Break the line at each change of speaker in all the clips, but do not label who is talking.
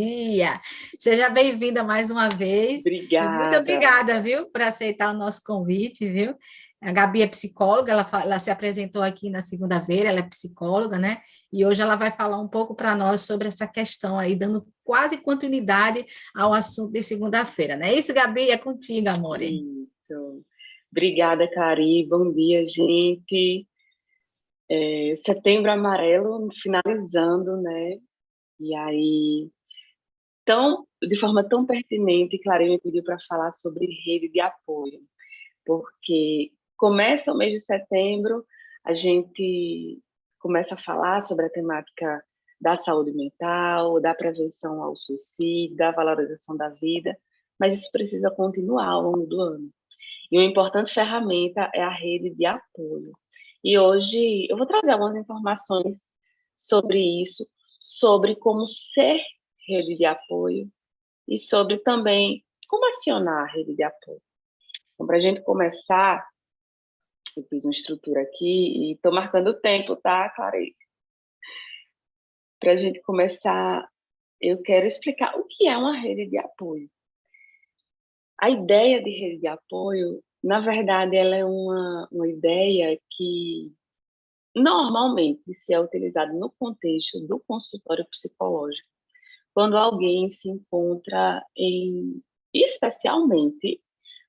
dia. Seja bem-vinda mais uma vez. E muito
Obrigada.
obrigada, viu, por aceitar o nosso convite, viu? A Gabi é psicóloga, ela se apresentou aqui na segunda-feira, ela é psicóloga, né? E hoje ela vai falar um pouco para nós sobre essa questão aí, dando quase continuidade ao assunto de segunda-feira, né? Isso, Gabi, é contigo, amor.
Isso. Obrigada, Cari. Bom dia, gente. Setembro Amarelo finalizando, né? E aí, de forma tão pertinente, Clarinha me pediu para falar sobre rede de apoio, porque começa o mês de setembro, a gente começa a falar sobre a temática da saúde mental, da prevenção ao suicídio, da valorização da vida, mas isso precisa continuar ao longo do ano. E uma importante ferramenta é a rede de apoio. E hoje eu vou trazer algumas informações sobre isso, sobre como ser rede de apoio e sobre também como acionar a rede de apoio. Então, para a gente começar, eu fiz uma estrutura aqui e estou marcando o tempo, tá, Clarei? Para a gente começar, eu quero explicar o que é uma rede de apoio. A ideia de rede de apoio, na verdade, ela é uma ideia que normalmente se é utilizada no contexto do consultório psicológico, quando alguém se encontra especialmente,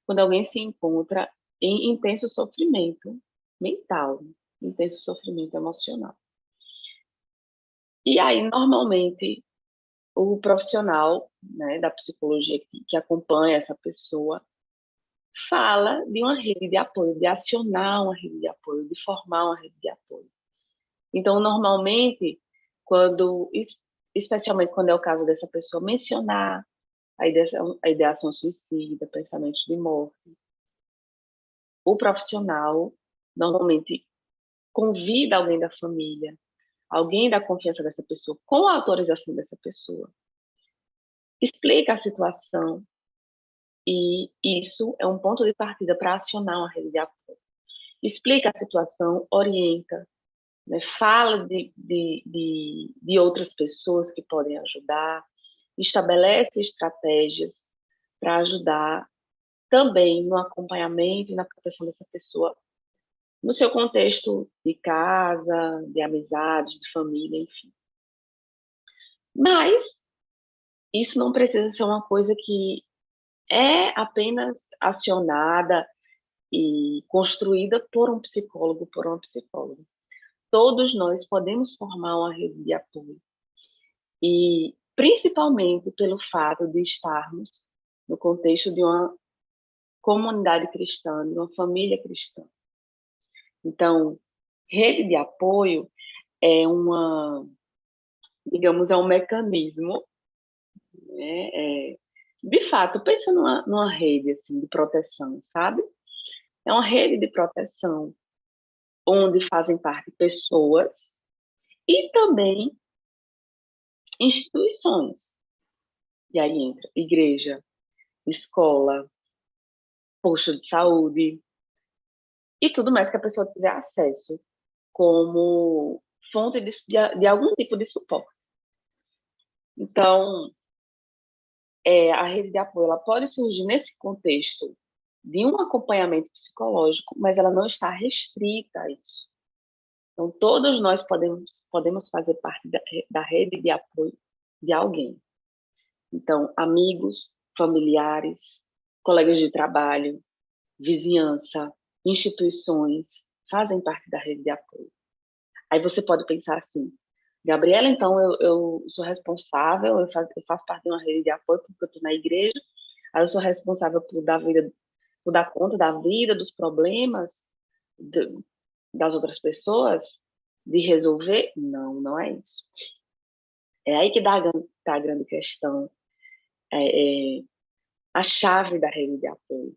quando alguém se encontra em intenso sofrimento mental, intenso sofrimento emocional. E aí, normalmente, o profissional, né, da psicologia que acompanha essa pessoa fala de uma rede de apoio, de acionar uma rede de apoio, de formar uma rede de apoio. Então, normalmente, especialmente quando é o caso dessa pessoa mencionar a ideação suicida, pensamentos de morte, o profissional normalmente convida alguém da família, alguém da confiança dessa pessoa, com a autorização dessa pessoa, explica a situação, e isso é um ponto de partida para acionar uma rede de apoio. Explica a situação, orienta, né, fala de outras pessoas que podem ajudar, estabelece estratégias para ajudar também no acompanhamento e na proteção dessa pessoa, no seu contexto de casa, de amizade, de família, enfim. Mas isso não precisa ser uma coisa que é apenas acionada e construída por um psicólogo, por uma psicóloga. Todos nós podemos formar uma rede de apoio. E principalmente pelo fato de estarmos no contexto de uma comunidade cristã, de uma família cristã. Então, rede de apoio é digamos, é um mecanismo, né? De fato, pensa numa rede assim, de proteção, sabe? É uma rede de proteção onde fazem parte pessoas e também instituições. E aí entra igreja, escola, posto de saúde e tudo mais que a pessoa tiver acesso como fonte de algum tipo de suporte. Então, a rede de apoio ela pode surgir nesse contexto de um acompanhamento psicológico, mas ela não está restrita a isso. Então, todos nós podemos fazer parte da rede de apoio de alguém. Então, amigos, familiares, colegas de trabalho, vizinhança, instituições fazem parte da rede de apoio. Aí você pode pensar assim, Gabriela, então eu sou responsável, eu faço parte de uma rede de apoio porque eu estou na igreja, aí eu sou responsável por dar conta da vida, dos problemas das outras pessoas, de resolver? Não, não é isso. É aí que está a grande questão, a chave da rede de apoio.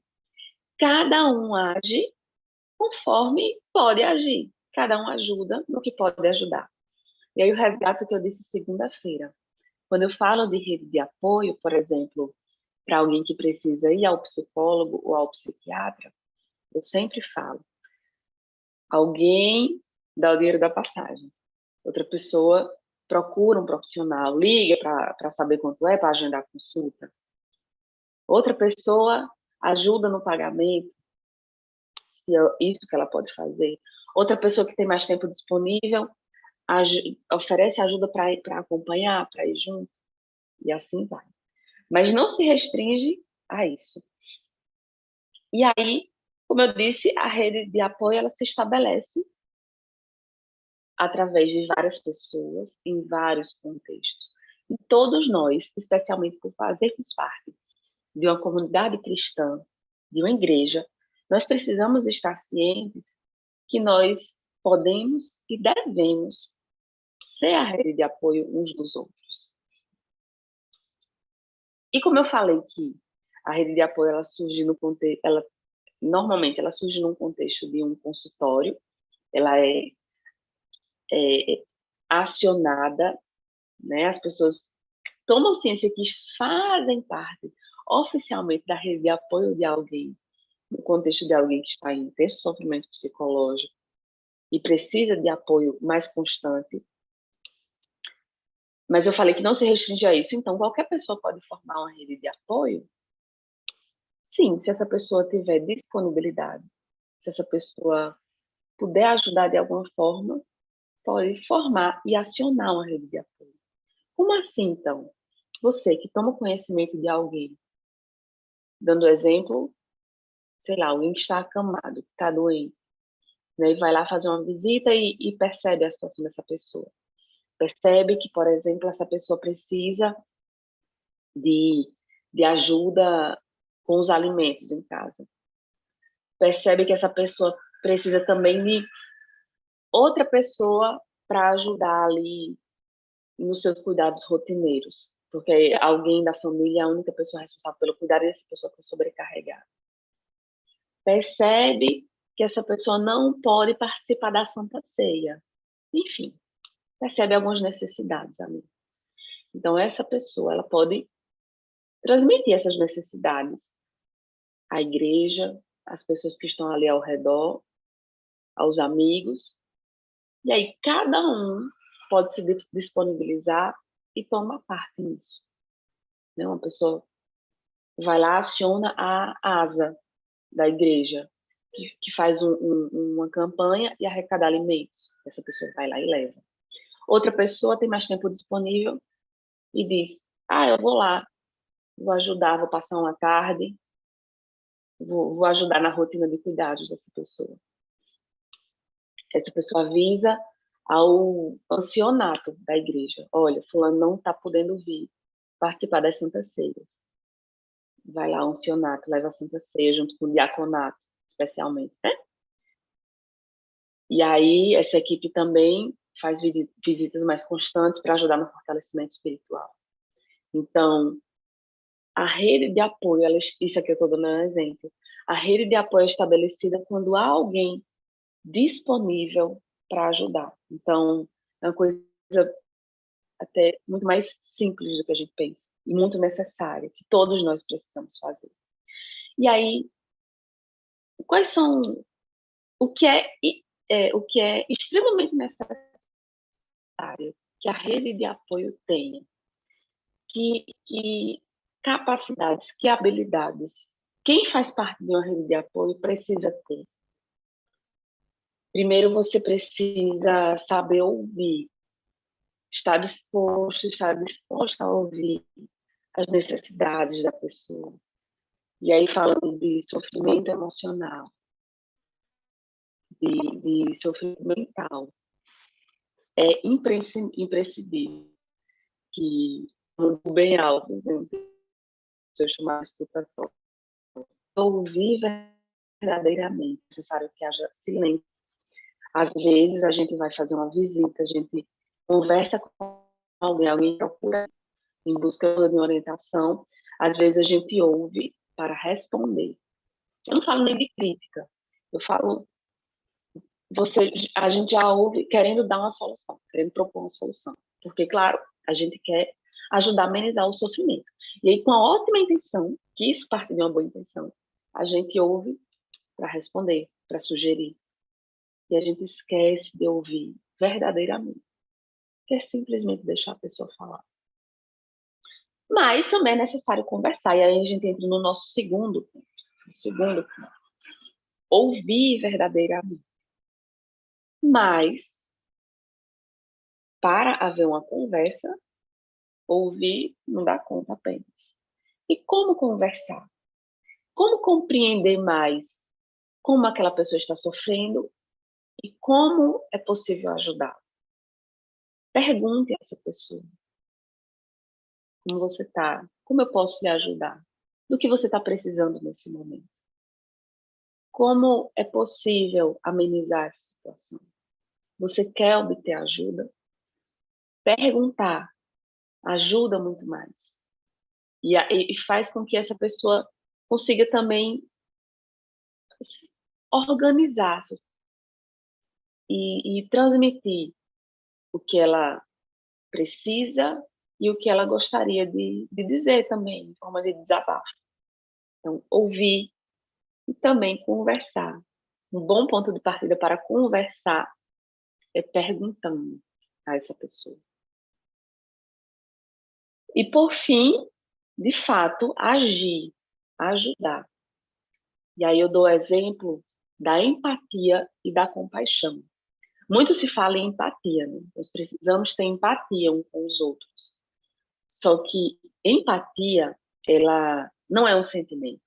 Cada um age conforme pode agir, cada um ajuda no que pode ajudar. E aí o resgate que eu disse segunda-feira. Quando eu falo de rede de apoio, por exemplo, para alguém que precisa ir ao psicólogo ou ao psiquiatra, eu sempre falo, alguém dá o dinheiro da passagem, outra pessoa procura um profissional, liga para saber quanto é para agendar a consulta. Outra pessoa ajuda no pagamento, se é isso que ela pode fazer. Outra pessoa que tem mais tempo disponível oferece ajuda para acompanhar, para ir junto, e assim vai. Mas não se restringe a isso. E aí, como eu disse, a rede de apoio ela se estabelece através de várias pessoas, em vários contextos. E todos nós, especialmente por fazermos parte de uma comunidade cristã, de uma igreja, nós precisamos estar cientes que nós podemos e devemos ser a rede de apoio uns dos outros. E como eu falei que a rede de apoio ela surge no contexto, normalmente ela surge num contexto de um consultório, ela é acionada, né? As pessoas tomam ciência que fazem parte oficialmente da rede de apoio de alguém, no contexto de alguém que está em intenso sofrimento psicológico e precisa de apoio mais constante. Mas eu falei que não se restringe a isso, então qualquer pessoa pode formar uma rede de apoio? Sim, se essa pessoa tiver disponibilidade, se essa pessoa puder ajudar de alguma forma, pode formar e acionar uma rede de apoio. Como assim, então? Você que toma conhecimento de alguém, dando exemplo, sei lá, alguém que está acamado, que está doente, né, e vai lá fazer uma visita e percebe a situação dessa pessoa. Percebe que, por exemplo, essa pessoa precisa de ajuda com os alimentos em casa. Percebe que essa pessoa precisa também de outra pessoa para ajudar ali nos seus cuidados rotineiros, porque alguém da família é a única pessoa responsável pelo cuidado e essa pessoa está sobrecarregada. Percebe que essa pessoa não pode participar da Santa Ceia. Enfim, percebe algumas necessidades ali. Então, essa pessoa ela pode transmitir essas necessidades à igreja, às pessoas que estão ali ao redor, aos amigos. E aí, cada um pode se disponibilizar e tomar parte nisso. Né? Uma pessoa vai lá, aciona a ASA da igreja, que faz uma campanha e arrecada alimentos. Essa pessoa vai lá e leva. Outra pessoa tem mais tempo disponível e diz, eu vou lá, vou ajudar, vou passar uma tarde, vou ajudar na rotina de cuidados dessa pessoa. Essa pessoa avisa ao ancianato da igreja, olha, fulano não está podendo vir participar das Santas Ceias. Vai lá o ancianato, leva a Santa Ceia junto com o diaconato, especialmente, né? E aí essa equipe também faz visitas mais constantes para ajudar no fortalecimento espiritual. Então, a rede de apoio, isso aqui eu estou dando um exemplo, a rede de apoio é estabelecida quando há alguém disponível para ajudar. Então, é uma coisa até muito mais simples do que a gente pensa, e muito necessária, que todos nós precisamos fazer. E aí, quais são o que é extremamente necessário que a rede de apoio tenha? Que capacidades, que habilidades quem faz parte de uma rede de apoio precisa ter? Primeiro, você precisa saber ouvir, estar disposta a ouvir as necessidades da pessoa. E aí, falando de sofrimento emocional, de sofrimento mental, é imprescindível que no bem alto, por exemplo, se eu chamar de escutatório, ouvir verdadeiramente, é necessário que haja silêncio. Às vezes a gente vai fazer uma visita, a gente conversa com alguém procura em busca de uma orientação, às vezes a gente ouve para responder. Eu não falo nem de crítica, eu falo, a gente já ouve querendo dar uma solução, querendo propor uma solução, porque, claro, a gente quer ajudar a amenizar o sofrimento. E aí, com a ótima intenção, que isso parte de uma boa intenção, a gente ouve para responder, para sugerir. E a gente esquece de ouvir verdadeiramente. que é simplesmente deixar a pessoa falar. Mas também é necessário conversar, e aí a gente entra no nosso segundo ponto. Ouvir verdadeiramente. Mas, para haver uma conversa, ouvir não dá conta apenas. E como conversar? Como compreender mais como aquela pessoa está sofrendo e como é possível ajudar? Pergunte a essa pessoa. Como você está? Como eu posso lhe ajudar? Do que você está precisando nesse momento? Como é possível amenizar essa situação? Você quer obter ajuda? Perguntar ajuda muito mais. E faz com que essa pessoa consiga também organizar e transmitir o que ela precisa e o que ela gostaria de dizer também, em forma de desabafo. Então, ouvir e também conversar. Um bom ponto de partida para conversar é perguntando a essa pessoa. E, por fim, de fato, agir, ajudar. E aí eu dou o exemplo da empatia e da compaixão. Muito se fala em empatia, né? Nós precisamos ter empatia uns com os outros. Só que empatia, ela não é um sentimento.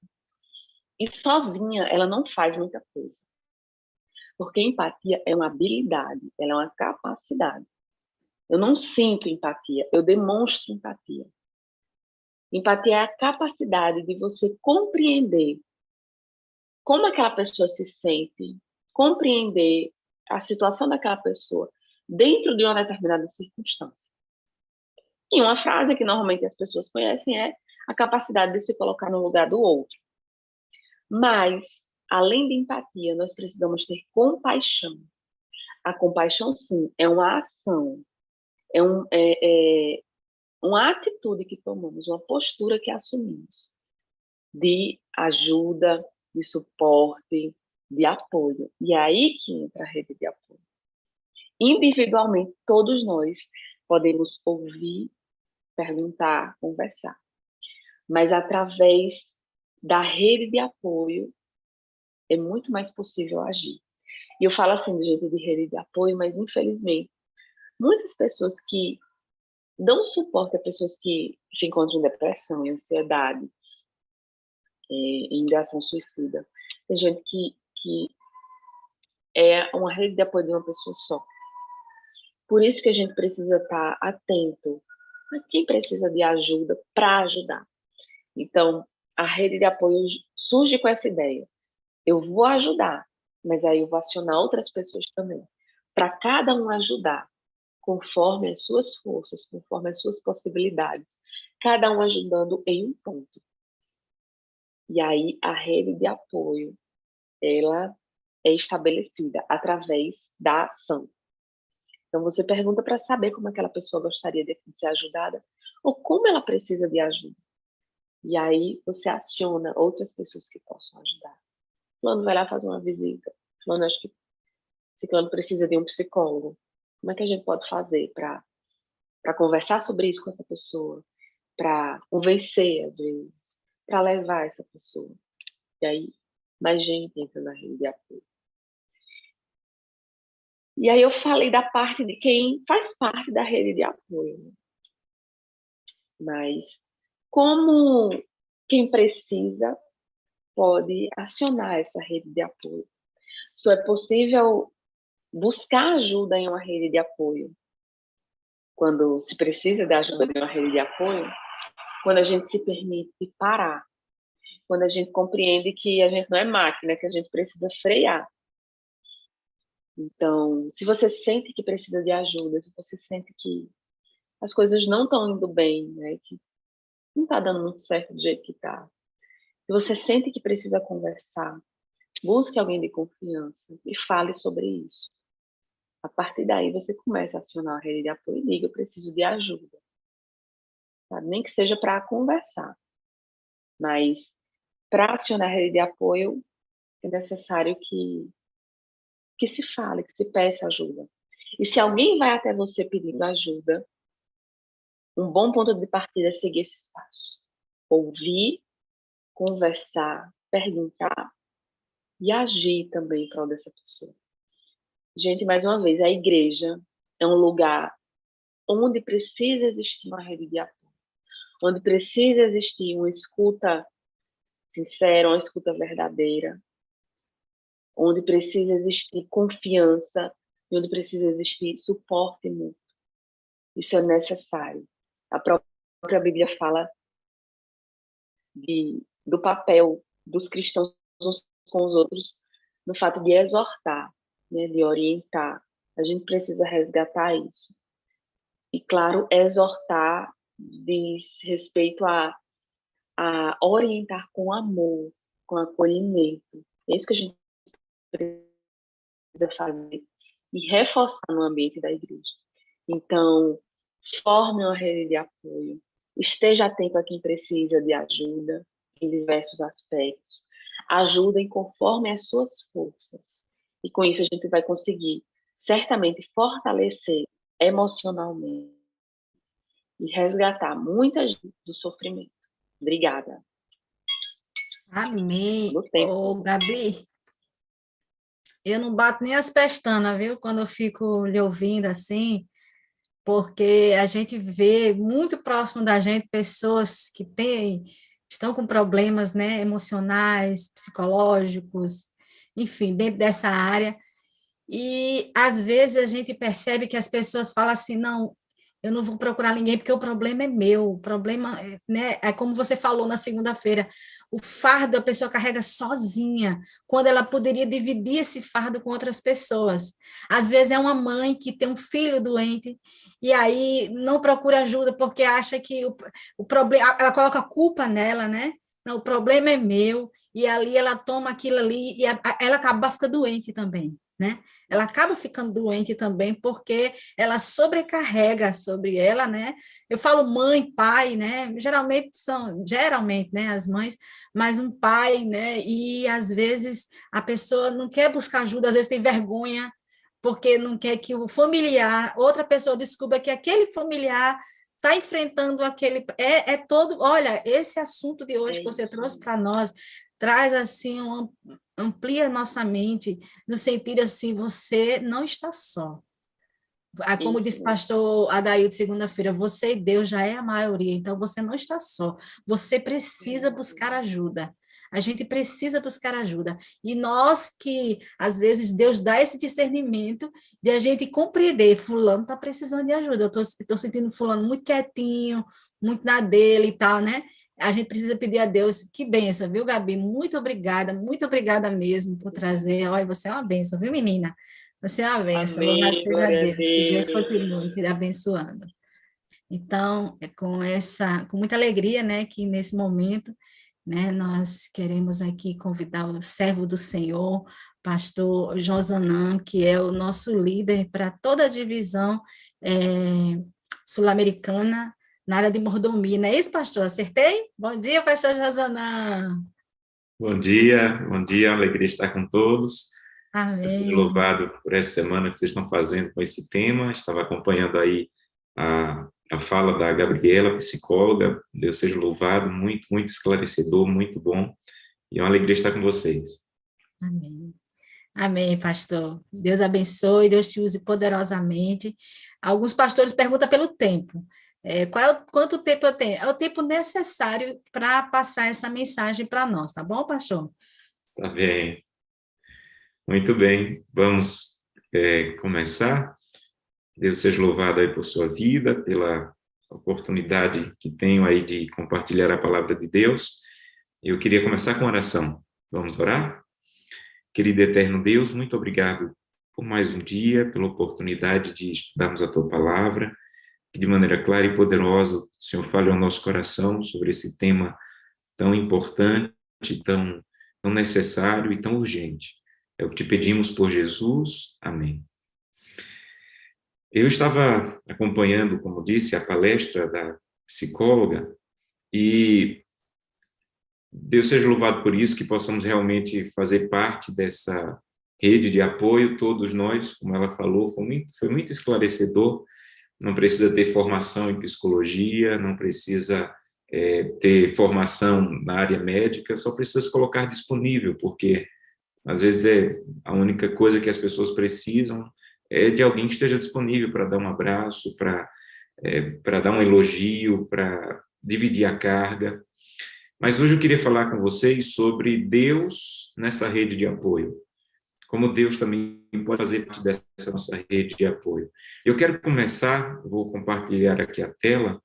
E sozinha, ela não faz muita coisa. Porque empatia é uma habilidade, ela é uma capacidade. Eu não sinto empatia, eu demonstro empatia. Empatia é a capacidade de você compreender como aquela pessoa se sente, compreender a situação daquela pessoa dentro de uma determinada circunstância. E uma frase que normalmente as pessoas conhecem é a capacidade de se colocar no lugar do outro. Mas, além de empatia, nós precisamos ter compaixão. A compaixão, sim, é uma ação, é uma atitude que tomamos, uma postura que assumimos de ajuda, de suporte, de apoio. E é aí que entra a rede de apoio. Individualmente, todos nós podemos ouvir, perguntar, conversar. Mas através da rede de apoio é muito mais possível agir. E eu falo assim do jeito de rede de apoio, mas infelizmente, muitas pessoas que dão suporte a pessoas que se encontram em depressão, em ansiedade, em ideação suicida, tem gente que é uma rede de apoio de uma pessoa só. Por isso que a gente precisa estar atento a quem precisa de ajuda para ajudar. Então, a rede de apoio surge com essa ideia. Eu vou ajudar, mas aí eu vou acionar outras pessoas também, para cada um ajudar, conforme as suas forças, conforme as suas possibilidades, cada um ajudando em um ponto. E aí a rede de apoio, ela é estabelecida através da ação. Então você pergunta para saber como aquela pessoa gostaria de ser ajudada ou como ela precisa de ajuda. E aí você aciona outras pessoas que possam ajudar. Fulano vai lá fazer uma visita. Fulano, acho que Ciclano precisa de um psicólogo. Como é que a gente pode fazer para conversar sobre isso com essa pessoa? Para convencer, às vezes, para levar essa pessoa. E aí, mais gente entra na rede de apoio. E aí eu falei da parte de quem faz parte da rede de apoio. Né? Mas como quem precisa pode acionar essa rede de apoio? Só é possível buscar ajuda em uma rede de apoio quando se precisa da ajuda de uma rede de apoio, quando a gente se permite parar, quando a gente compreende que a gente não é máquina, que a gente precisa frear. Então, se você sente que precisa de ajuda, se você sente que as coisas não estão indo bem, né, que não está dando muito certo do jeito que está, se você sente que precisa conversar, busque alguém de confiança e fale sobre isso. A partir daí, você começa a acionar a rede de apoio e diga, eu preciso de ajuda. Sabe? Nem que seja para conversar. Mas, para acionar a rede de apoio, é necessário que se fale, que se peça ajuda. E se alguém vai até você pedindo ajuda, um bom ponto de partida é seguir esses passos. Ouvir, conversar, perguntar e agir também em prol dessa pessoa. Gente, mais uma vez, a igreja é um lugar onde precisa existir uma rede de apoio, onde precisa existir uma escuta sincera, uma escuta verdadeira, onde precisa existir confiança e onde precisa existir suporte mútuo. Isso é necessário. A própria Bíblia fala do papel dos cristãos uns com os outros no fato de exortar, né, de orientar. A gente precisa resgatar isso. E, claro, exortar diz respeito a orientar com amor, com acolhimento. É isso que a gente precisa fazer e reforçar no ambiente da igreja. Então, forme uma rede de apoio, esteja atento a quem precisa de ajuda em diversos aspectos, ajudem conforme as suas forças. E com isso a gente vai conseguir certamente fortalecer emocionalmente e resgatar muita gente do sofrimento. Obrigada.
Amém.
No tempo.
Ô, Gabi, eu não bato nem as pestanas, viu? Quando eu fico lhe ouvindo assim, porque a gente vê muito próximo da gente pessoas que estão com problemas, né, emocionais, psicológicos, enfim, dentro dessa área. E às vezes a gente percebe que as pessoas falam assim, não, eu não vou procurar ninguém porque o problema é meu, o problema, né, é como você falou na segunda-feira, o fardo a pessoa carrega sozinha, quando ela poderia dividir esse fardo com outras pessoas. Às vezes é uma mãe que tem um filho doente e aí não procura ajuda porque acha que o problema, ela coloca a culpa nela, né? Não, o problema é meu, e ali ela toma aquilo ali e ela acaba ficando doente também, né? Ela acaba ficando doente também porque ela sobrecarrega sobre ela, né? Eu falo mãe, pai, né? Geralmente, né, as mães, mas um pai, né? E às vezes a pessoa não quer buscar ajuda, às vezes tem vergonha, porque não quer que o familiar, outra pessoa descubra que aquele familiar está enfrentando aquele. É todo. Olha, esse assunto de hoje que você trouxe para nós traz assim amplia nossa mente no sentido assim, você não está só. Como disse o pastor Adaildo segunda-feira, você e Deus já é a maioria, então você não está só. Você precisa buscar ajuda. A gente precisa buscar ajuda. E nós que, às vezes, Deus dá esse discernimento de a gente compreender, fulano está precisando de ajuda, eu estou sentindo fulano muito quietinho, muito na dele e tal, né? A gente precisa pedir a Deus, que benção, viu, Gabi? Muito obrigada mesmo por trazer. Olha, você é uma benção, viu, menina? Você é uma benção, louvado
Amém,
seja
glória a
Deus, que Deus
Deus.
continue te abençoando. Então, é com muita alegria, né, que nesse momento, né, nós queremos aqui convidar o servo do Senhor, pastor Josanã, que é o nosso líder para toda a divisão sul-americana na área de mordomia, não é isso, pastor? Acertei? Bom dia, pastor Josanã.
Bom dia, alegria estar com todos. Seja
Amém.
louvado por essa semana que vocês estão fazendo com esse tema. Estava acompanhando aí a fala da Gabriela, psicóloga. Deus seja louvado, muito, muito esclarecedor, muito bom. E é uma alegria estar com vocês.
Amém. Amém, pastor. Deus abençoe, Deus te use poderosamente. Alguns pastores perguntam pelo tempo. Quanto tempo eu tenho? É o tempo necessário para passar essa mensagem para nós, tá bom, pastor?
Tá bem. Muito bem. Vamos começar. Deus seja louvado aí por sua vida, pela oportunidade que tenho aí de compartilhar a palavra de Deus. Eu queria começar com oração. Vamos orar? Querido eterno Deus, muito obrigado por mais um dia, pela oportunidade de estudarmos a Tua palavra, que de maneira clara e poderosa o Senhor fale ao nosso coração sobre esse tema tão importante, tão necessário e tão urgente. É o que te pedimos por Jesus. Amém. Eu estava acompanhando, como disse, a palestra da psicóloga e Deus seja louvado por isso, que possamos realmente fazer parte rede de apoio, todos nós, como ela falou, foi muito esclarecedor. Não precisa ter formação em psicologia, não precisa ter formação na área médica, só precisa se colocar disponível, porque às vezes a única coisa que as pessoas precisam é de alguém que esteja disponível para dar um abraço, para dar um elogio, para dividir a carga. Mas hoje eu queria falar com vocês sobre Deus nessa rede de apoio. Como Deus também pode fazer parte dessa nossa rede de apoio. Eu quero começar, vou compartilhar aqui a tela,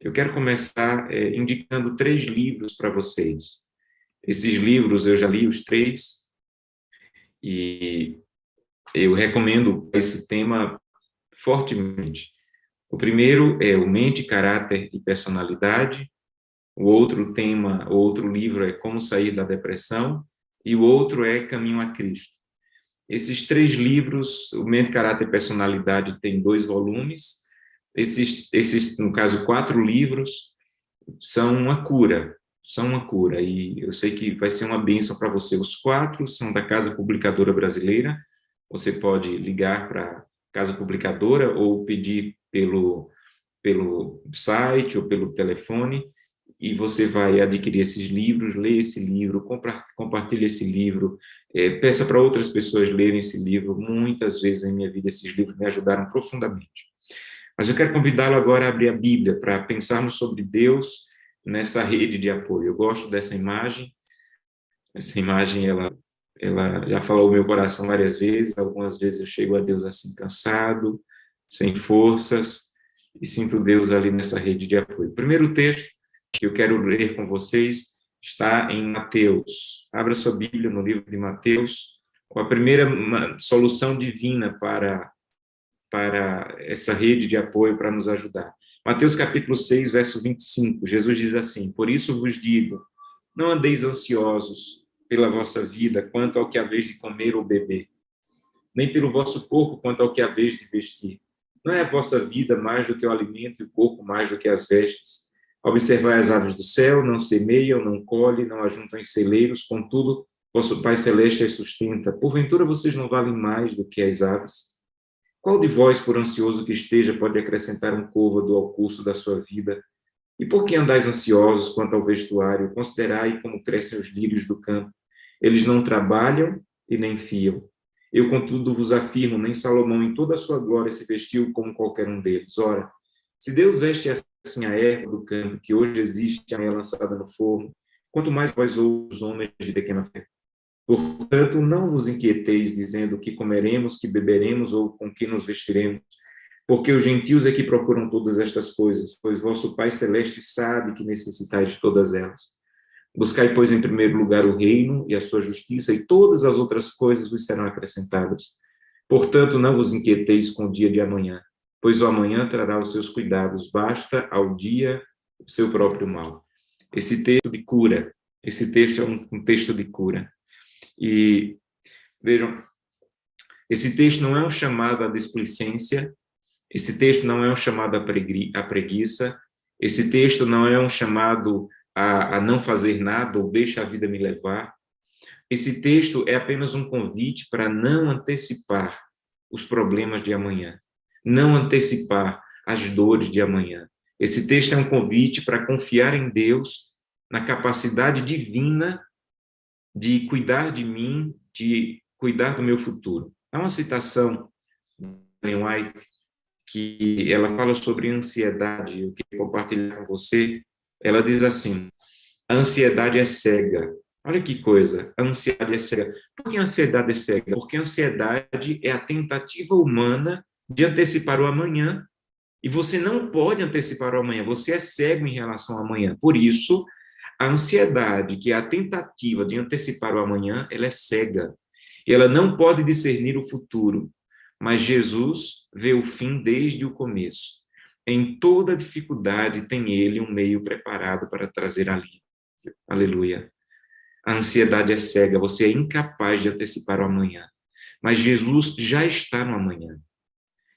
eu quero começar indicando 3 livros para vocês. Esses livros eu já li os 3, e eu recomendo esse tema fortemente. O primeiro é o Mente, Caráter e Personalidade. O outro livro é Como Sair da Depressão, e o outro é Caminho a Cristo. Esses 3 livros, o Mente, Caráter e Personalidade, tem 2 volumes. Esses, no caso, 4 livros, são uma cura, e eu sei que vai ser uma bênção para você. Os 4 são da Casa Publicadora Brasileira. Você pode ligar para a Casa Publicadora ou pedir pelo site ou pelo telefone, e você vai adquirir esses livros, ler esse livro, compartilhe esse livro, peça para outras pessoas lerem esse livro. Muitas vezes em minha vida esses livros me ajudaram profundamente. Mas eu quero convidá-lo agora a abrir a Bíblia para pensarmos sobre Deus nessa rede de apoio. Eu gosto dessa imagem. Essa imagem, ela já falou o meu coração várias vezes. Algumas vezes eu chego a Deus assim, cansado, sem forças, e sinto Deus ali nessa rede de apoio. O primeiro texto que eu quero ler com vocês está em Mateus. Abra sua Bíblia no livro de Mateus, com a primeira solução divina para essa rede de apoio, para nos ajudar. Mateus capítulo 6, verso 25, Jesus diz assim: Por isso vos digo, não andeis ansiosos pela vossa vida, quanto ao que haveis de comer ou beber, nem pelo vosso corpo, quanto ao que haveis de vestir. Não é a vossa vida mais do que o alimento e o corpo mais do que as vestes? Observai as aves do céu, não semeiam, não colhem, não ajuntam em celeiros, contudo, vosso Pai Celeste as sustenta. Porventura vocês não valem mais do que as aves? Qual de vós, por ansioso que esteja, pode acrescentar um côvado ao curso da sua vida? E por que andais ansiosos quanto ao vestuário? Considerai como crescem os lírios do campo. Eles não trabalham e nem fiam. Eu, contudo, vos afirmo, nem Salomão em toda a sua glória se vestiu como qualquer um deles. Ora, se Deus veste assim a erva do campo, que hoje existe, amanhã lançada no forno, quanto mais vós outros homens de pequena fé. Portanto, não vos inquieteis, dizendo que comeremos, que beberemos, ou com que nos vestiremos, porque os gentios é que procuram todas estas coisas, pois vosso Pai Celeste sabe que necessitais de todas elas. Buscai, pois, em primeiro lugar o reino e a sua justiça, e todas as outras coisas vos serão acrescentadas. Portanto, não vos inquieteis com o dia de amanhã, pois o amanhã trará os seus cuidados, basta ao dia o seu próprio mal. Esse texto de cura, esse texto é um texto de cura. E, vejam, esse texto não é um chamado à displicência, esse texto não é um chamado à preguiça, esse texto não é um chamado a não fazer nada ou deixa a vida me levar. Esse texto é apenas um convite para não antecipar os problemas de amanhã, não antecipar as dores de amanhã. Esse texto é um convite para confiar em Deus, na capacidade divina de cuidar de mim, de cuidar do meu futuro. Há uma citação de Ellen White que ela fala sobre ansiedade, eu queria compartilhar com você. Ela diz assim: a ansiedade é cega. Olha que coisa, a ansiedade é cega. Por que a ansiedade é cega? Porque a ansiedade é a tentativa humana de antecipar o amanhã, e você não pode antecipar o amanhã, você é cego em relação ao amanhã. Por isso, a ansiedade, que é a tentativa de antecipar o amanhã, ela é cega, e ela não pode discernir o futuro. Mas Jesus vê o fim desde o começo. Em toda dificuldade tem ele um meio preparado para trazer alívio. Aleluia. A ansiedade é cega, você é incapaz de antecipar o amanhã. Mas Jesus já está no amanhã.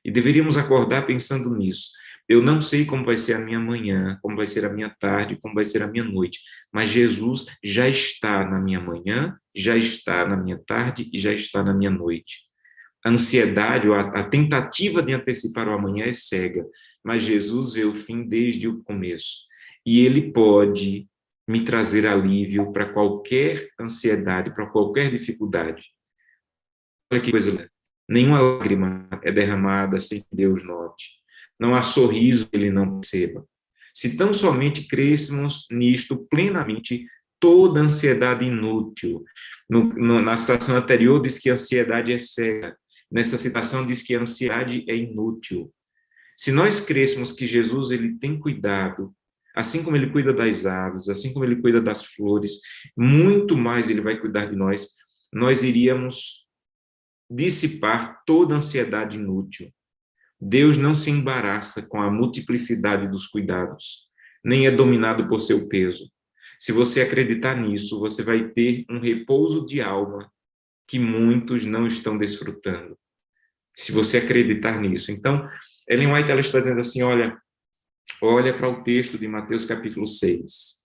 E deveríamos acordar pensando nisso. Eu não sei como vai ser a minha manhã, como vai ser a minha tarde, como vai ser a minha noite, mas Jesus já está na minha manhã, já está na minha tarde e já está na minha noite. A ansiedade, ou a tentativa de antecipar o amanhã é cega, mas Jesus vê o fim desde o começo. E ele pode me trazer alívio para qualquer ansiedade, para qualquer dificuldade. Olha que coisa linda. Nenhuma lágrima é derramada sem que Deus note. Não há sorriso que ele não perceba. Se tão somente crêssemos nisto plenamente, toda ansiedade inútil. Na citação anterior diz que a ansiedade é cega. Nessa citação diz que a ansiedade é inútil. Se nós crêssemos que Jesus ele tem cuidado, assim como ele cuida das aves, assim como ele cuida das flores, muito mais ele vai cuidar de nós, nós iríamos dissipar toda ansiedade inútil. Deus não se embaraça com a multiplicidade dos cuidados, nem é dominado por seu peso. Se você acreditar nisso, você vai ter um repouso de alma que muitos não estão desfrutando. Se você acreditar nisso. Então, Ellen White ela está dizendo assim, olha para o texto de Mateus capítulo 6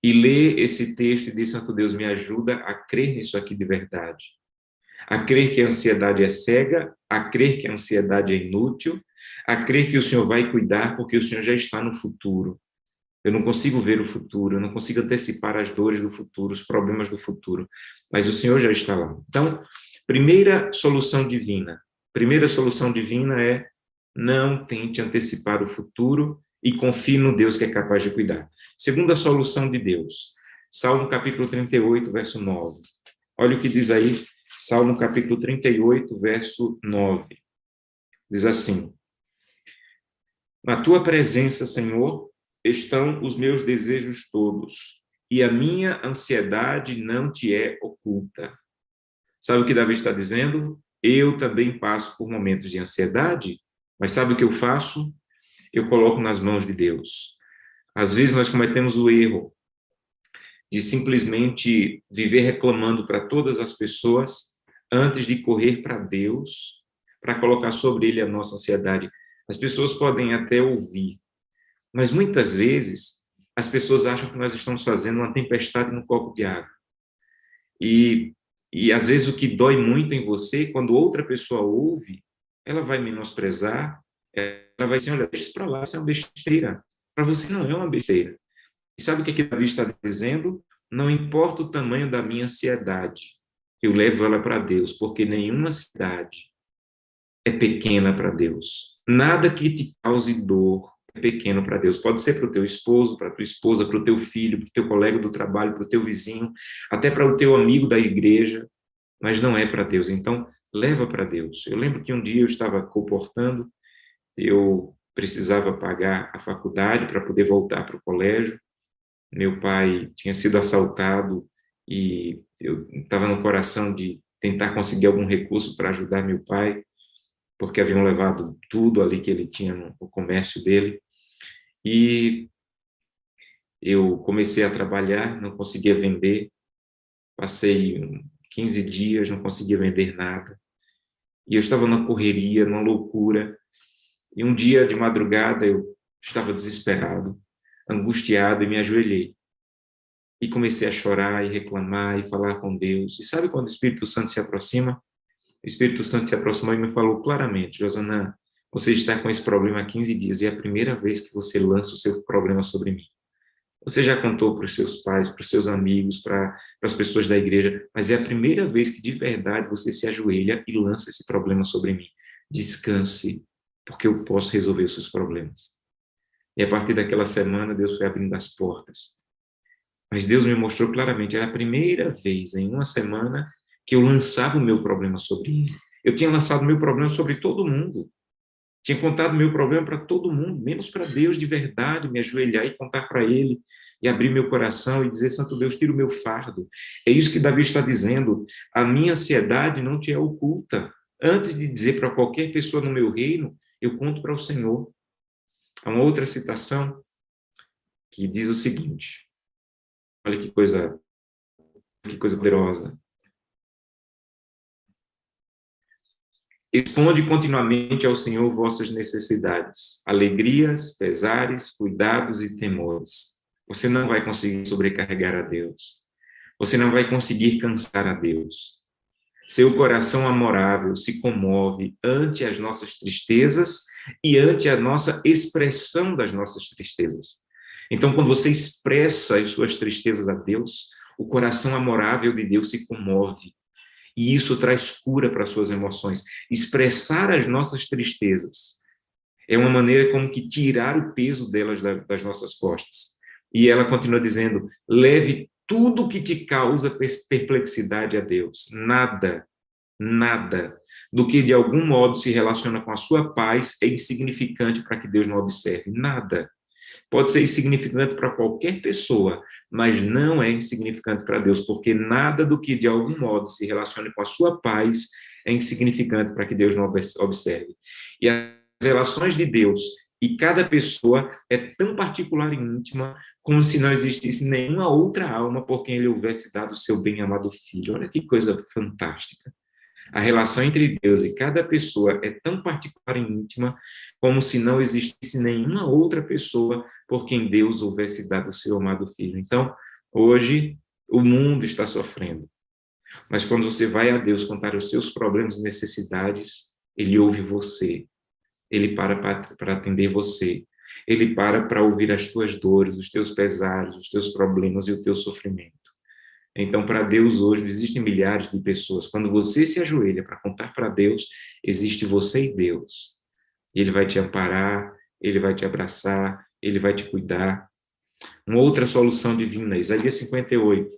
e lê esse texto e diz, Santo Deus, me ajuda a crer nisso aqui de verdade. A crer que a ansiedade é cega, a crer que a ansiedade é inútil, a crer que o Senhor vai cuidar porque o Senhor já está no futuro. Eu não consigo ver o futuro, eu não consigo antecipar as dores do futuro, os problemas do futuro, mas o Senhor já está lá. Então, primeira solução divina é não tente antecipar o futuro e confie no Deus que é capaz de cuidar. Segunda solução de Deus, Salmo capítulo 38, verso 9. Olha o que diz aí, Salmo capítulo 38, verso 9. Diz assim: na tua presença, Senhor, estão os meus desejos todos, e a minha ansiedade não te é oculta. Sabe o que Davi está dizendo? Eu também passo por momentos de ansiedade, mas sabe o que eu faço? Eu coloco nas mãos de Deus. Às vezes nós cometemos o erro de simplesmente viver reclamando para todas as pessoas antes de correr para Deus, para colocar sobre Ele a nossa ansiedade. As pessoas podem até ouvir, mas muitas vezes as pessoas acham que nós estamos fazendo uma tempestade num copo de água. E às vezes o que dói muito em você, quando outra pessoa ouve, ela vai menosprezar, ela vai dizer, olha, deixa isso para lá, isso é uma besteira. Para você não é uma besteira. E sabe o que Davi está dizendo? Não importa o tamanho da minha ansiedade, eu levo ela para Deus, porque nenhuma ansiedade é pequena para Deus. Nada que te cause dor é pequeno para Deus. Pode ser para o teu esposo, para a tua esposa, para o teu filho, para o teu colega do trabalho, para o teu vizinho, até para o teu amigo da igreja, mas não é para Deus. Então, leva para Deus. Eu lembro que um dia eu estava comportando, eu precisava pagar a faculdade para poder voltar para o colégio. Meu pai tinha sido assaltado e eu estava no coração de tentar conseguir algum recurso para ajudar meu pai, porque haviam levado tudo ali que ele tinha no comércio dele. E eu comecei a trabalhar, não conseguia vender, passei 15 dias, não conseguia vender nada. E eu estava na correria, numa loucura. E um dia de madrugada eu estava desesperado, angustiado e me ajoelhei. E comecei a chorar e reclamar e falar com Deus. E sabe quando o Espírito Santo se aproxima? O Espírito Santo se aproximou e me falou claramente, Josanã, você está com esse problema há 15 dias e é a primeira vez que você lança o seu problema sobre mim. Você já contou para os seus pais, para os seus amigos, para as pessoas da igreja, mas é a primeira vez que de verdade você se ajoelha e lança esse problema sobre mim. Descanse, porque eu posso resolver os seus problemas. E a partir daquela semana, Deus foi abrindo as portas. Mas Deus me mostrou claramente, era a primeira vez em uma semana que eu lançava o meu problema sobre ele. Eu tinha lançado o meu problema sobre todo mundo. Tinha contado o meu problema para todo mundo, menos para Deus de verdade, me ajoelhar e contar para ele, e abrir meu coração e dizer, Santo Deus, tira o meu fardo. É isso que Davi está dizendo, a minha ansiedade não te é oculta. Antes de dizer para qualquer pessoa no meu reino, eu conto para o Senhor. Há uma outra citação que diz o seguinte, olha que coisa poderosa. Exponde continuamente ao Senhor vossas necessidades, alegrias, pesares, cuidados e temores. Você não vai conseguir sobrecarregar a Deus. Você não vai conseguir cansar a Deus. Seu coração amorável se comove ante as nossas tristezas e ante a nossa expressão das nossas tristezas. Então, quando você expressa as suas tristezas a Deus, o coração amorável de Deus se comove. E isso traz cura para as suas emoções. Expressar as nossas tristezas é uma maneira como que tirar o peso delas das nossas costas. E ela continua dizendo, leve tudo que te causa perplexidade a Deus. Nada do que de algum modo se relaciona com a sua paz é insignificante para que Deus não observe. Nada. Pode ser insignificante para qualquer pessoa, mas não é insignificante para Deus, porque nada do que de algum modo se relacione com a sua paz é insignificante para que Deus não observe. E as relações de Deus e cada pessoa é tão particular e íntima como se não existisse nenhuma outra alma por quem ele houvesse dado o seu bem-amado Filho. Olha que coisa fantástica. A relação entre Deus e cada pessoa é tão particular e íntima como se não existisse nenhuma outra pessoa por quem Deus houvesse dado o seu amado Filho. Então, hoje, o mundo está sofrendo. Mas quando você vai a Deus contar os seus problemas e necessidades, Ele ouve você. Ele para atender você. Ele para ouvir as tuas dores, os teus pesares, os teus problemas e o teu sofrimento. Então, para Deus hoje, existem milhares de pessoas. Quando você se ajoelha para contar para Deus, existe você e Deus. Ele vai te amparar, Ele vai te abraçar, Ele vai te cuidar. Uma outra solução divina, Isaías 58.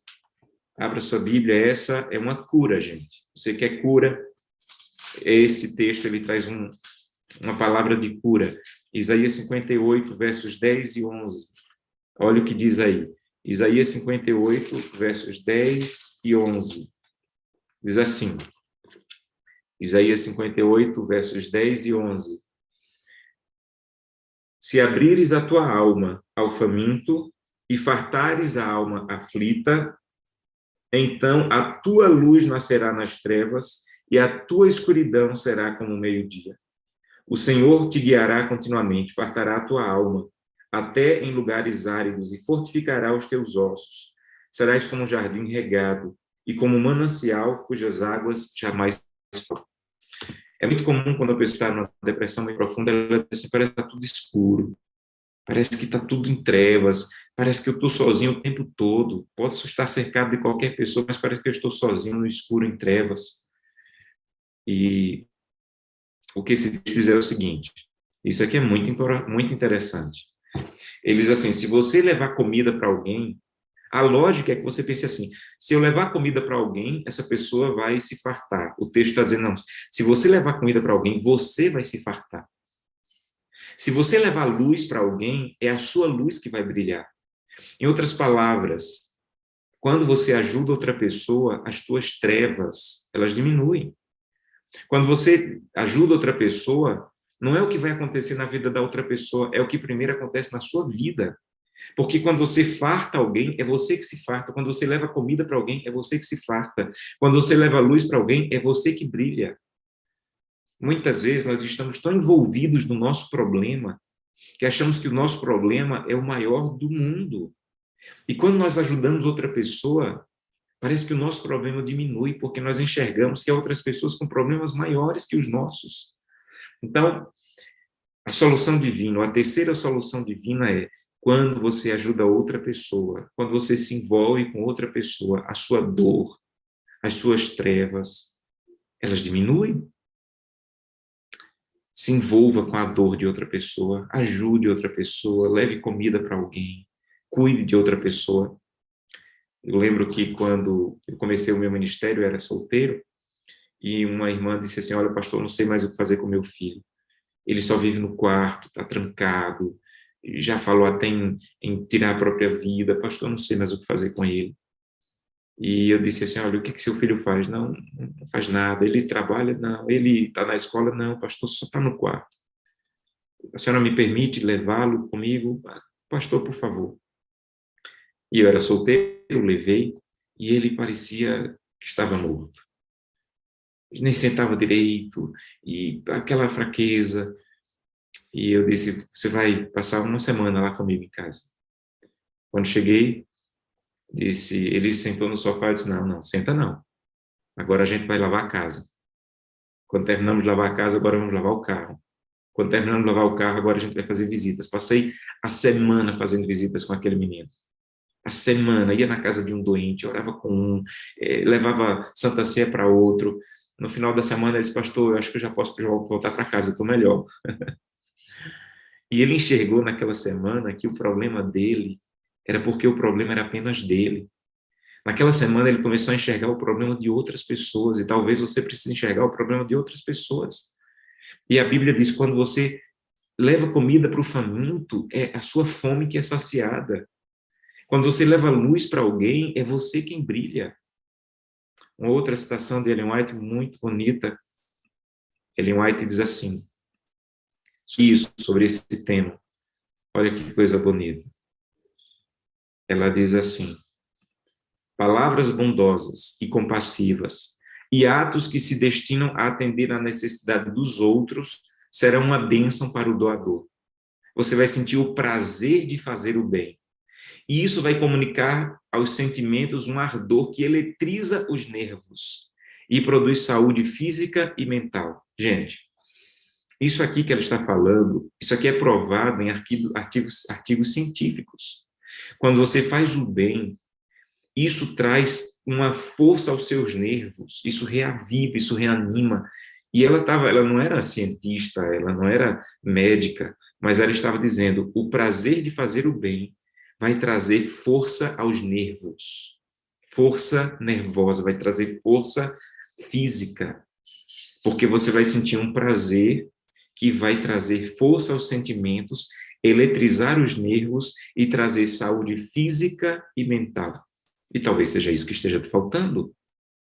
Abra sua Bíblia, essa é uma cura, gente. Você quer cura? Esse texto, ele traz uma palavra de cura. Isaías 58, versos 10 e 11. Olha o que diz aí. Isaías 58, versos 10 e 11. Diz assim, Isaías 58, versos 10 e 11. Se abrires a tua alma ao faminto e fartares a alma aflita, então a tua luz nascerá nas trevas e a tua escuridão será como o meio-dia. O Senhor te guiará continuamente, fartará a tua alma, até em lugares áridos, e fortificará os teus ossos. Serás como um jardim regado, e como um manancial cujas águas jamais faltam. É muito comum quando a pessoa está numa depressão muito profunda, ela parece que está tudo escuro, parece que está tudo em trevas, parece que eu estou sozinho o tempo todo. Posso estar cercado de qualquer pessoa, mas parece que eu estou sozinho no escuro, em trevas. E o que esse texto diz é o seguinte, isso aqui é muito interessante. Ele diz assim, se você levar comida para alguém, a lógica é que você pense assim, se eu levar comida para alguém, essa pessoa vai se fartar. O texto está dizendo, não, se você levar comida para alguém, você vai se fartar. Se você levar luz para alguém, é a sua luz que vai brilhar. Em outras palavras, quando você ajuda outra pessoa, as tuas trevas, elas diminuem. Quando você ajuda outra pessoa, não é o que vai acontecer na vida da outra pessoa, é o que primeiro acontece na sua vida. Porque quando você farta alguém, é você que se farta. Quando você leva comida para alguém, é você que se farta. Quando você leva luz para alguém, é você que brilha. Muitas vezes nós estamos tão envolvidos no nosso problema que achamos que o nosso problema é o maior do mundo. E quando nós ajudamos outra pessoa, parece que o nosso problema diminui, porque nós enxergamos que há outras pessoas com problemas maiores que os nossos. Então, a solução divina, a terceira solução divina é quando você ajuda outra pessoa, quando você se envolve com outra pessoa, a sua dor, as suas trevas, elas diminuem. Se envolva com a dor de outra pessoa, ajude outra pessoa, leve comida para alguém, cuide de outra pessoa. Eu lembro que quando eu comecei o meu ministério, eu era solteiro, e uma irmã disse assim, olha, pastor, não sei mais o que fazer com meu filho. Ele só vive no quarto, está trancado, já falou até em tirar a própria vida, pastor, não sei mais o que fazer com ele. E eu disse assim, olha, o que seu filho faz? Não faz nada. Ele trabalha? Não. Ele está na escola? Não, pastor, só está no quarto. A senhora me permite levá-lo comigo? Pastor, por favor. E eu era solteiro, levei, e ele parecia que estava morto. nem sentava direito, e aquela fraqueza. E eu disse, você vai passar uma semana lá comigo em casa. Quando cheguei, ele sentou no sofá e disse, não, senta não. Agora a gente vai lavar a casa. Quando terminamos de lavar a casa, agora vamos lavar o carro. Quando terminamos de lavar o carro, agora a gente vai fazer visitas. Passei a semana fazendo visitas com aquele menino. A semana, ia na casa de um doente, orava com um, levava Santa Ceia para outro. No final da semana ele disse, pastor, eu acho que eu já posso voltar para casa, eu estou melhor. E ele enxergou naquela semana que o problema dele era porque o problema era apenas dele. Naquela semana ele começou a enxergar o problema de outras pessoas, e talvez você precise enxergar o problema de outras pessoas. E a Bíblia diz, quando você leva comida para o faminto, é a sua fome que é saciada. Quando você leva luz para alguém, é você quem brilha. Uma outra citação de Ellen White muito bonita. Ellen White diz assim, sobre esse tema. Olha que coisa bonita. Ela diz assim, palavras bondosas e compassivas e atos que se destinam a atender à necessidade dos outros serão uma bênção para o doador. Você vai sentir o prazer de fazer o bem. E isso vai comunicar aos sentimentos um ardor que eletriza os nervos e produz saúde física e mental. Gente, isso aqui que ela está falando, isso aqui é provado em artigos científicos. Quando você faz o bem, isso traz uma força aos seus nervos, isso reaviva, isso reanima. E ela não era cientista, ela não era médica, mas ela estava dizendo, o prazer de fazer o bem vai trazer força aos nervos, força nervosa, vai trazer força física, porque você vai sentir um prazer que vai trazer força aos sentimentos, eletrizar os nervos e trazer saúde física e mental. E talvez seja isso que esteja te faltando.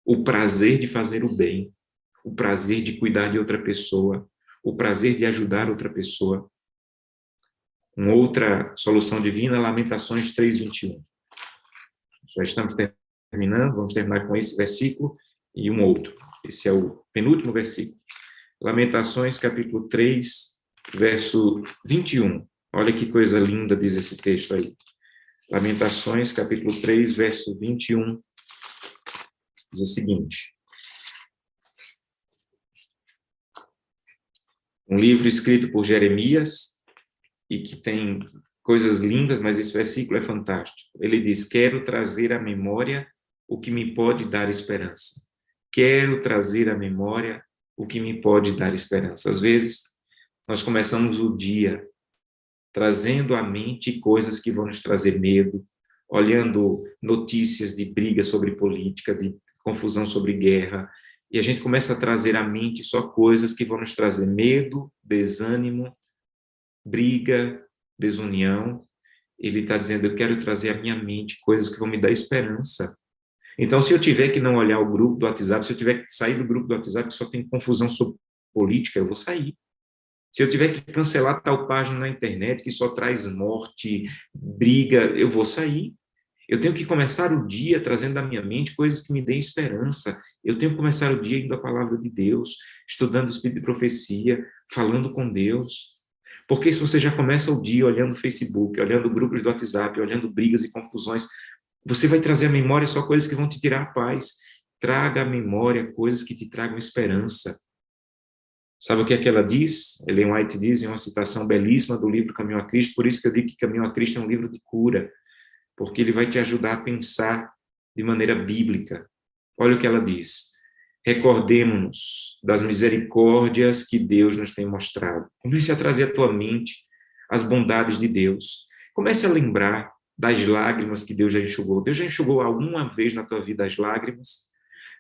O prazer de fazer o bem, o prazer de cuidar de outra pessoa, o prazer de ajudar outra pessoa. Uma outra solução divina, Lamentações 3:21. Já estamos terminando, vamos terminar com esse versículo e um outro. Esse é o penúltimo versículo. Lamentações, capítulo 3, verso 21. Olha que coisa linda diz esse texto aí. Lamentações, capítulo 3, verso 21, diz o seguinte. Um livro escrito por Jeremias e que tem coisas lindas, mas esse versículo é fantástico. Ele diz, quero trazer à memória o que me pode dar esperança. Quero trazer à memória o que me pode dar esperança. Às vezes, nós começamos o dia trazendo à mente coisas que vão nos trazer medo, olhando notícias de briga sobre política, de confusão sobre guerra, e a gente começa a trazer à mente só coisas que vão nos trazer medo, desânimo, briga, desunião. Ele está dizendo, eu quero trazer à minha mente coisas que vão me dar esperança. Então, se eu tiver que não olhar o grupo do WhatsApp, se eu tiver que sair do grupo do WhatsApp que só tem confusão sobre política, eu vou sair. Se eu tiver que cancelar tal página na internet que só traz morte, briga, eu vou sair. Eu tenho que começar o dia trazendo à minha mente coisas que me deem esperança. Eu tenho que começar o dia indo à palavra de Deus, estudando o Espírito de Profecia, falando com Deus. Porque se você já começa o dia olhando o Facebook, olhando grupos do WhatsApp, olhando brigas e confusões, você vai trazer à memória só coisas que vão te tirar a paz. Traga à memória coisas que te tragam esperança. Sabe o que é que ela diz? Ellen White diz em uma citação belíssima do livro Caminho a Cristo, por isso que eu digo que Caminho a Cristo é um livro de cura, porque ele vai te ajudar a pensar de maneira bíblica. Olha o que ela diz. Recordemo-nos das misericórdias que Deus nos tem mostrado. Comece a trazer à tua mente as bondades de Deus. Comece a lembrar das lágrimas que Deus já enxugou. Deus já enxugou alguma vez na tua vida as lágrimas?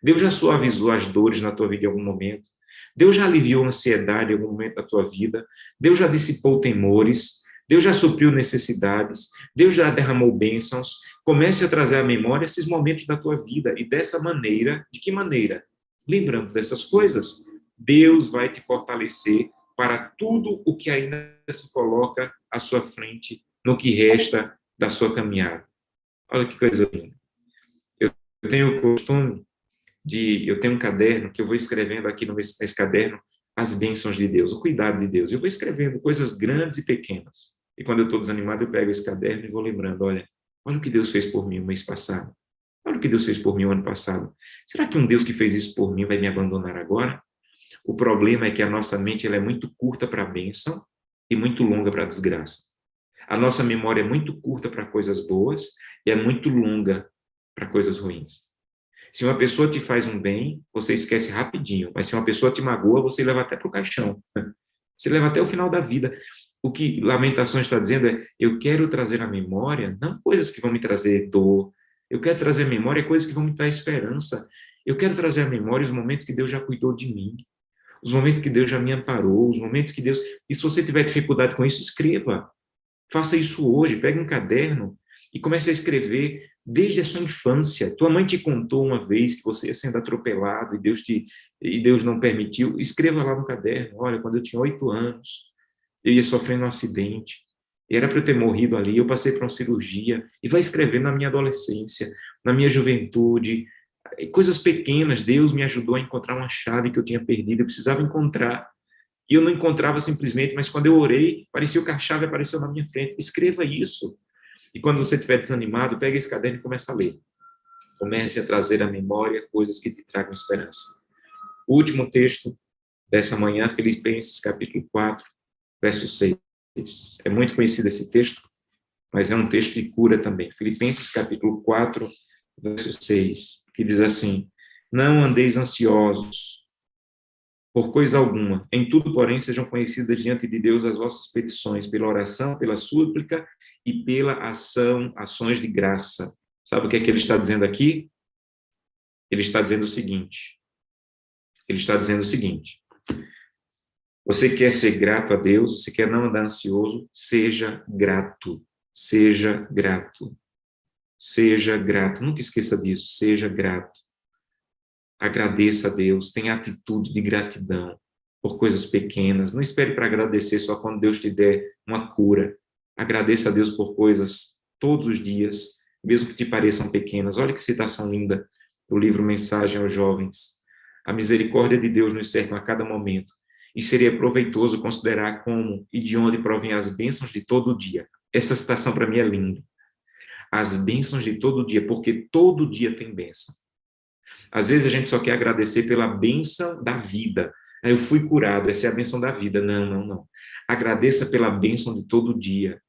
Deus já suavizou as dores na tua vida em algum momento? Deus já aliviou a ansiedade em algum momento da tua vida? Deus já dissipou temores? Deus já supriu necessidades? Deus já derramou bênçãos? Comece a trazer à memória esses momentos da tua vida. E dessa maneira, de que maneira? Lembrando dessas coisas, Deus vai te fortalecer para tudo o que ainda se coloca à sua frente no que resta da sua caminhada. Olha que coisa linda. Eu tenho o costume eu tenho um caderno que eu vou escrevendo aqui nesse caderno as bênçãos de Deus, o cuidado de Deus. Eu vou escrevendo coisas grandes e pequenas. E quando eu estou desanimado, eu pego esse caderno e vou lembrando, olha o que Deus fez por mim o mês passado. Olha o que Deus fez por mim o ano passado. Será que um Deus que fez isso por mim vai me abandonar agora? O problema é que a nossa mente ela é muito curta para a bênção e muito longa para a desgraça. A nossa memória é muito curta para coisas boas e é muito longa para coisas ruins. Se uma pessoa te faz um bem, você esquece rapidinho, mas se uma pessoa te magoa, você leva até para o caixão. Você leva até o final da vida. O que Lamentações está dizendo é, eu quero trazer à memória, não coisas que vão me trazer dor, eu quero trazer à memória coisas que vão me dar esperança. Eu quero trazer à memória os momentos que Deus já cuidou de mim, os momentos que Deus já me amparou, os momentos que Deus... E se você tiver dificuldade com isso, escreva. Faça isso hoje, pegue um caderno e comece a escrever desde a sua infância. Tua mãe te contou uma vez que você ia sendo atropelado e Deus não permitiu. Escreva lá no caderno, olha, quando eu tinha 8 anos, eu ia sofrendo um acidente, e era para eu ter morrido ali, eu passei por uma cirurgia, e vai escrevendo na minha adolescência, na minha juventude, coisas pequenas. Deus me ajudou a encontrar uma chave que eu tinha perdido, eu precisava encontrar, e eu não encontrava simplesmente, mas quando eu orei, parecia que a chave apareceu na minha frente. Escreva isso. E quando você estiver desanimado, pega esse caderno e comece a ler. Comece a trazer à memória coisas que te tragam esperança. O último texto dessa manhã, Filipenses capítulo 4, verso 6. É muito conhecido esse texto, mas é um texto de cura também. Filipenses capítulo 4, verso 6, que diz assim: não andeis ansiosos por coisa alguma, em tudo, porém, sejam conhecidas diante de Deus as vossas petições, pela oração, pela súplica e pela ações de graça. Sabe o que é que ele está dizendo aqui? Ele está dizendo o seguinte, você quer ser grato a Deus, você quer não andar ansioso, seja grato, seja grato, seja grato, nunca esqueça disso, seja grato. Agradeça a Deus, tenha atitude de gratidão por coisas pequenas. Não espere para agradecer só quando Deus te der uma cura. Agradeça a Deus por coisas todos os dias, mesmo que te pareçam pequenas. Olha que citação linda do livro Mensagem aos Jovens. A misericórdia de Deus nos cerca a cada momento, e seria proveitoso considerar como e de onde provêm as bênçãos de todo dia. Essa citação para mim é linda. As bênçãos de todo dia, porque todo dia tem bênção. Às vezes a gente só quer agradecer pela bênção da vida. Eu fui curado, essa é a bênção da vida. Não. Agradeça pela bênção de todo dia.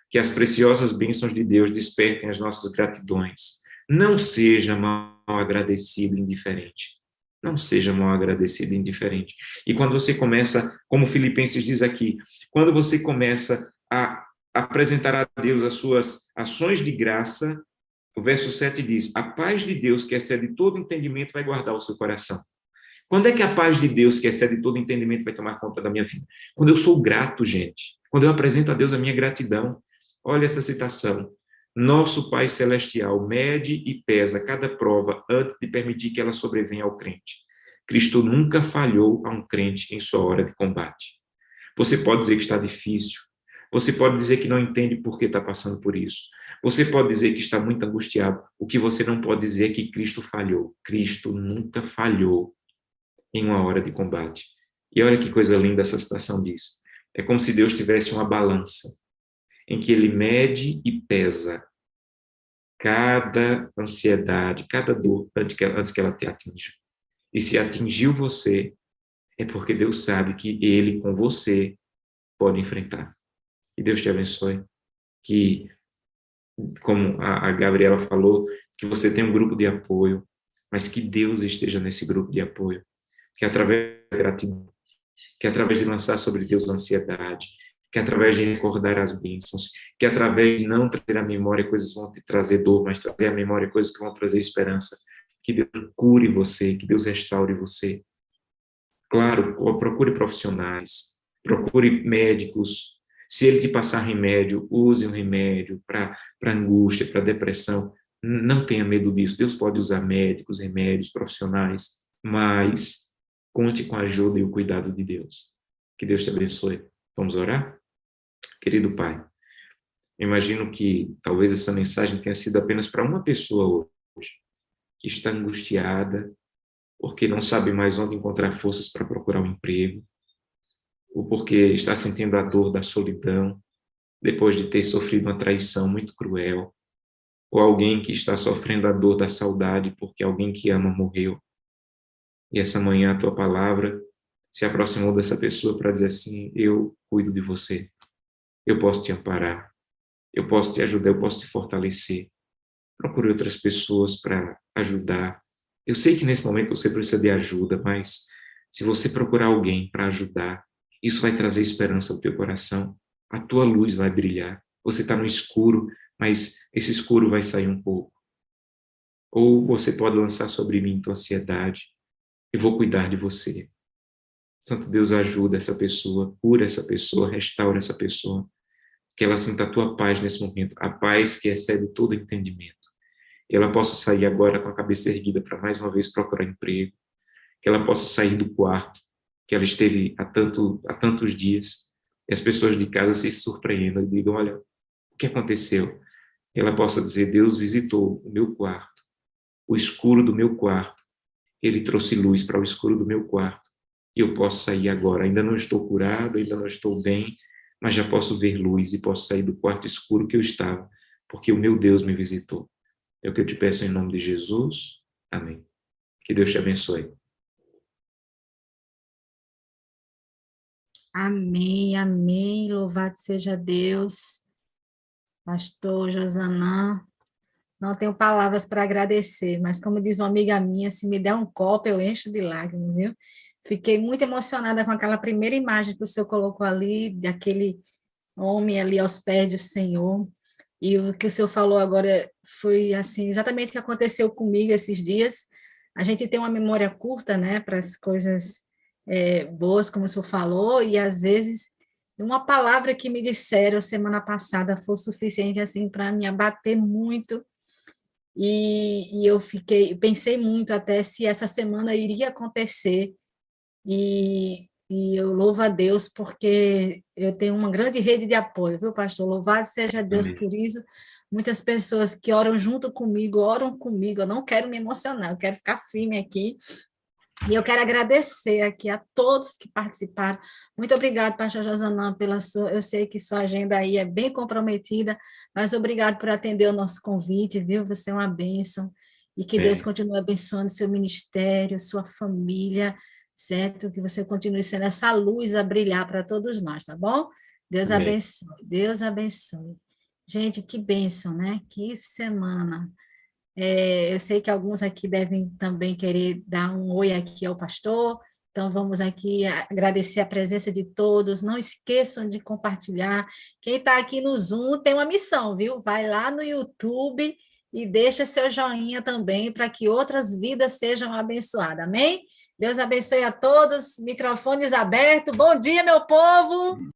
Que as preciosas bênçãos de Deus despertem as nossas gratidões. Não seja mal agradecido e indiferente. Não seja mal agradecido e indiferente. E quando você começa, como Filipenses diz aqui, quando você começa a apresentar a Deus as suas ações de graça, o verso 7 diz, a paz de Deus, que excede todo entendimento, vai guardar o seu coração. Quando é que a paz de Deus, que excede todo entendimento, vai tomar conta da minha vida? Quando eu sou grato, gente. Quando eu apresento a Deus a minha gratidão. Olha essa citação. Nosso Pai Celestial mede e pesa cada prova antes de permitir que ela sobrevenha ao crente. Cristo nunca falhou a um crente em sua hora de combate. Você pode dizer que está difícil. Você pode dizer que não entende por que está passando por isso. Você pode dizer que está muito angustiado. O que você não pode dizer é que Cristo falhou. Cristo nunca falhou em uma hora de combate. E olha que coisa linda essa citação diz. É como se Deus tivesse uma balança em que ele mede e pesa cada ansiedade, cada dor antes que ela te atinja. E se atingiu você, é porque Deus sabe que ele com você pode enfrentar. Que Deus te abençoe. Que, como a Gabriela falou, que você tenha um grupo de apoio, mas que Deus esteja nesse grupo de apoio. Que através da gratidão, que através de lançar sobre Deus a ansiedade, que através de recordar as bênçãos, que através de não trazer à memória coisas que vão te trazer dor, mas trazer à memória coisas que vão trazer esperança, que Deus cure você, que Deus restaure você. Claro, procure profissionais, procure médicos. Se ele te passar remédio, use um remédio para angústia, para depressão. Não tenha medo disso. Deus pode usar médicos, remédios, profissionais, mas conte com a ajuda e o cuidado de Deus. Que Deus te abençoe. Vamos orar? Querido Pai, imagino que talvez essa mensagem tenha sido apenas para uma pessoa hoje, que está angustiada, porque não sabe mais onde encontrar forças para procurar um emprego, ou porque está sentindo a dor da solidão, depois de ter sofrido uma traição muito cruel, ou alguém que está sofrendo a dor da saudade porque alguém que ama morreu. E essa manhã a tua palavra se aproximou dessa pessoa para dizer assim: eu cuido de você, eu posso te amparar, eu posso te ajudar, eu posso te fortalecer. Procure outras pessoas para ajudar. Eu sei que nesse momento você precisa de ajuda, mas se você procurar alguém para ajudar, isso vai trazer esperança ao teu coração. A tua luz vai brilhar. Você está no escuro, mas esse escuro vai sair um pouco. Ou você pode lançar sobre mim tua ansiedade. Eu vou cuidar de você. Santo Deus, ajuda essa pessoa, cura essa pessoa, restaura essa pessoa. Que ela sinta a tua paz nesse momento, a paz que excede todo entendimento. Que ela possa sair agora com a cabeça erguida para mais uma vez procurar emprego. Que ela possa sair do quarto que ela esteve há tantos dias. E as pessoas de casa se surpreendam e digam: olha, o que aconteceu? Que ela possa dizer: Deus visitou o meu quarto, o escuro do meu quarto. Ele trouxe luz para o escuro do meu quarto. E eu posso sair agora. Ainda não estou curado, ainda não estou bem, mas já posso ver luz e posso sair do quarto escuro que eu estava, porque o meu Deus me visitou. É o que eu te peço em nome de Jesus. Amém. Que Deus te abençoe.
Amém, amém. Louvado seja Deus. Pastor Josanã, não tenho palavras para agradecer, mas como diz uma amiga minha, se me der um copo, eu encho de lágrimas, viu? Fiquei muito emocionada com aquela primeira imagem que o senhor colocou ali, daquele homem ali aos pés do Senhor. E o que o senhor falou agora foi assim, exatamente o que aconteceu comigo esses dias. A gente tem uma memória curta, né, para as coisas boas, como o senhor falou, e às vezes uma palavra que me disseram semana passada foi suficiente assim para me abater muito. E eu pensei muito até se essa semana iria acontecer. E eu louvo a Deus porque eu tenho uma grande rede de apoio, viu, pastor? Louvado seja Deus
Amém.
por isso. Muitas pessoas que oram junto comigo, oram comigo. Eu não quero me emocionar, eu quero ficar firme aqui. E eu quero agradecer aqui a todos que participaram. Muito obrigado, pastor Josanã, pela sua. Eu sei que sua agenda aí é bem comprometida, mas obrigado por atender o nosso convite, viu? Você é uma bênção. E que Deus
Amém.
continue abençoando seu ministério, sua família, certo? Que você continue sendo essa luz a brilhar para todos nós, tá bom? Deus
Amém.
abençoe, Deus abençoe. Gente, que bênção, né? Que semana. Eu sei que alguns aqui devem também querer dar um oi aqui ao pastor, então vamos aqui agradecer a presença de todos, não esqueçam de compartilhar. Quem está aqui no Zoom tem uma missão, viu? Vai lá no YouTube e deixa seu joinha também para que outras vidas sejam abençoadas, amém? Deus abençoe a todos, microfones abertos, bom dia, meu povo!